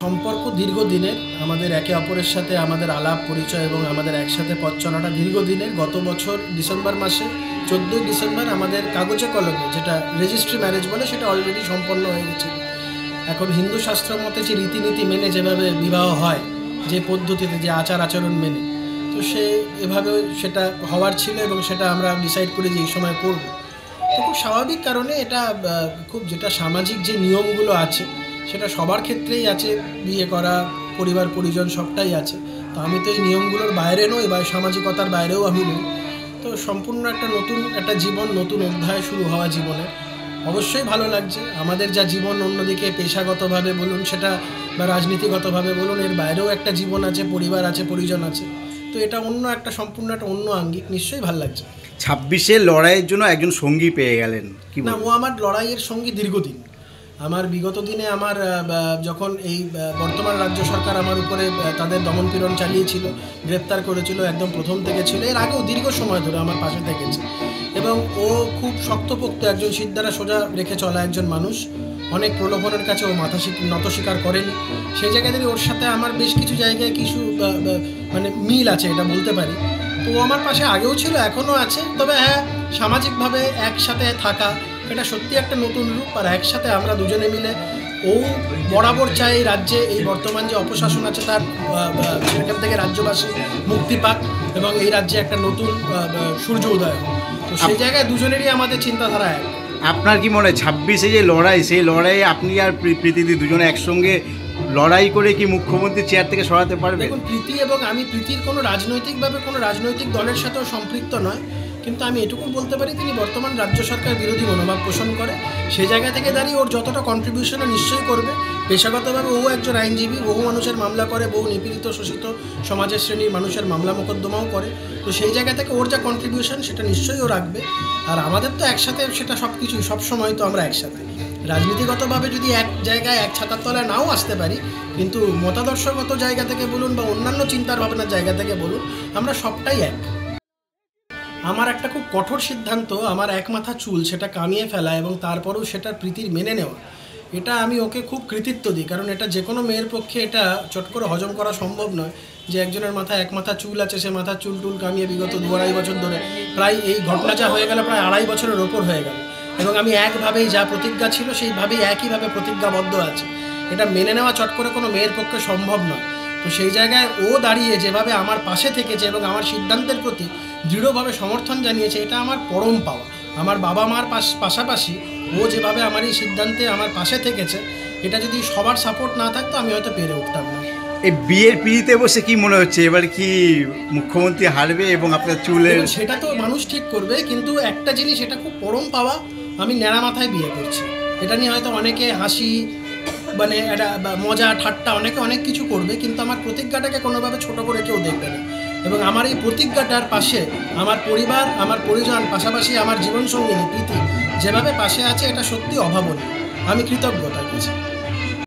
সম্পর্ক দীর্ঘদিনের। আমাদের একে অপরের সাথে আমাদের আলাপ পরিচয় এবং আমাদের একসাথে পথ চলাটা দীর্ঘদিনের। গত বছর ডিসেম্বর মাসে 14ই ডিসেম্বর আমাদের কাগজে কলমে, যেটা রেজিস্ট্রি ম্যারেজ বলে, সেটা অলরেডি সম্পন্ন হয়ে গেছে। এখন হিন্দু শাস্ত্র মতে যে রীতিনীতি মেনে যেভাবে বিবাহ হয়, যে পদ্ধতিতে, যে আচার আচরণ মেনে, তো এভাবে সেটা হওয়ার ছিল এবং সেটা আমরা ডিসাইড করি যে এই সময় করব। তো খুব স্বাভাবিক কারণে এটা খুব যেটা সামাজিক যে নিয়মগুলো আছে সেটা সবার ক্ষেত্রেই আছে, বিয়ে করা, পরিবার পরিজন সবটাই আছে। তো আমি তো এই নিয়মগুলোর বাইরে নই বা সামাজিকতার বাইরেও আমি নই। তো সম্পূর্ণ একটা জীবন, নতুন অধ্যায় শুরু হওয়া জীবনে অবশ্যই ভালো লাগছে। আমাদের যা জীবন অন্যদিকে পেশাগতভাবে বলুন সেটা বা রাজনীতিগতভাবে বলুন, এর বাইরেও একটা জীবন আছে, পরিবার আছে, পরিজন আছে। তো এটা সম্পূর্ণ একটা অন্য আঙ্গিক, নিশ্চয়ই ভালো লাগছে। 26-এ লড়াইয়ের জন্য একজন সঙ্গী পেয়ে গেলেন, কি না, ও আমার লড়াইয়ের সঙ্গী দীর্ঘদিন। আমার বিগত দিনে আমার যখন এই বর্তমান রাজ্য সরকার আমার উপরে তাদের দমনপীড়ন চালিয়েছিল, গ্রেপ্তার করেছিল, একদম প্রথম থেকে ছিল, এর আগেও দীর্ঘ সময় ধরে আমার পাশে থেকেছে। এবং ও খুব শক্তপোক্ত একজন, সিদ্ধারা সোজা রেখে চলা একজন মানুষ। অনেক প্রলোভনের কাছে ও নত স্বীকার করেনি। সেই জায়গায় ওর সাথে আমার বেশ কিছু জায়গায় কিছু মানে মিল আছে, এটা বলতে পারি। তো ও আমার পাশে আগেও ছিল, এখনও আছে। তবে হ্যাঁ, সামাজিকভাবে একসাথে থাকা এটা সত্যি একটা নতুন রূপ। আর একসাথে আমরা দুজনে মিলে, ও বরাবর চাই এই রাজ্যে এই বর্তমান যে অপশাসন আছে তার সেখান থেকে রাজ্যবাসী মুক্তি পাক এবং এই রাজ্যে একটা নতুন সূর্য উদয় হোক। তো সেই জায়গায় দুজনেরই আমাদের চিন্তাধারা এক। আপনার কি মনে হয় 26-এ যে লড়াই, সেই লড়াইয়ে আপনি আর প্রীতিদি দুজনে একসঙ্গে লড়াই করে কি মুখ্যমন্ত্রী চেয়ার থেকে সরাতে পারবে? দেখুন, প্রীতি এবং আমি, প্রীতির কোনো রাজনৈতিক দলের সাথেও সম্পৃক্ত নয়, কিন্তু আমি এটুকু বলতে পারি তিনি বর্তমান রাজ্য সরকার বিরোধী মনোভাব পোষণ করে। সেই জায়গা থেকে দাঁড়িয়ে ওর যতটা কন্ট্রিবিউশনও নিশ্চয়ই করবে। পেশাগতভাবে ও একজন আইনজীবী, বহু মানুষের মামলা করে, বহু নিপীড়িত শোষিত সমাজের শ্রেণীর মানুষের মামলা মোকদ্দমাও করে। তো সেই জায়গা থেকে ওর যা কন্ট্রিবিউশন সেটা নিশ্চয়ই ও রাখবে। আর আমাদের তো একসাথে সেটা সব কিছুই, সবসময় তো আমরা একসাথে। রাজনীতিগতভাবে যদি এক জায়গায় এক ছাতার তলায় নাও আসতে পারি, কিন্তু মতাদর্শগত জায়গা থেকে বলুন বা অন্যান্য চিন্তার ভাবনার জায়গা থেকে বলুন, আমরা সবটাই এক। আমার একটা খুব কঠোর সিদ্ধান্ত, আমার এক মাথা চুল সেটা কামিয়ে ফেলা এবং তারপরেও সেটা প্রীতির মেনে নেওয়া। এটা আমি ওকে খুব কৃতিত্ব দিই, কারণ এটা যে কোনো মেয়ের পক্ষে এটা চট করে হজম করা সম্ভব নয় যে একজনের মাথায় এক মাথা চুল আছে, সে মাথার চুল কামিয়ে বিগত 2-2.5 বছর ধরে, প্রায় এই ঘটনা যা হয়ে গেল প্রায় 2.5 বছরের ওপর হয়ে গেল। এবং আমি একভাবেই যা প্রতিজ্ঞা ছিল সেইভাবেই একইভাবে প্রতিজ্ঞাবদ্ধ আছে। এটা মেনে নেওয়া চট করে কোনো মেয়ের পক্ষে সম্ভব নয়। তো সেই জায়গায় ও দাঁড়িয়ে যেভাবে আমার পাশে থেকেছে এবং আমার সিদ্ধান্তের প্রতি দৃঢ়ভাবে সমর্থন জানিয়েছে, এটা আমার পরম পাওয়া। আমার বাবা মার পাশাপাশি ও যেভাবে আমার এই সিদ্ধান্তে আমার পাশে থেকেছে, এটা যদি সবার সাপোর্ট না থাকতো আমি হয়তো পেরে উঠতাম না। এই বিয়ের পিড়িতে বসে কি মনে হচ্ছে, এবার কি মুখ্যমন্ত্রী হারবে এবং আপনার চুলের? সেটা তো মানুষ ঠিক করবে, কিন্তু একটা জিনিস, এটা খুব পরম পাওয়া, আমি ন্যাড়া মাথায় বিয়ে করছি। এটা নিয়ে হয়তো অনেকে হাসি, মানে একটা মজা ঠাট্টা, অনেকে অনেক কিছু করবে, কিন্তু আমার প্রতিজ্ঞাটাকে কোনোভাবে ছোট করে কেউ দেখবে না। এবং আমার এই প্রতিজ্ঞাটার পাশে আমার পরিবার, আমার পরিজন, পাশাপাশি আমার জীবনসঙ্গিনী প্রীতি যেভাবে পাশে আছে, এটা সত্যি অভাবনীয়। আমি কৃতজ্ঞ তার কাছে।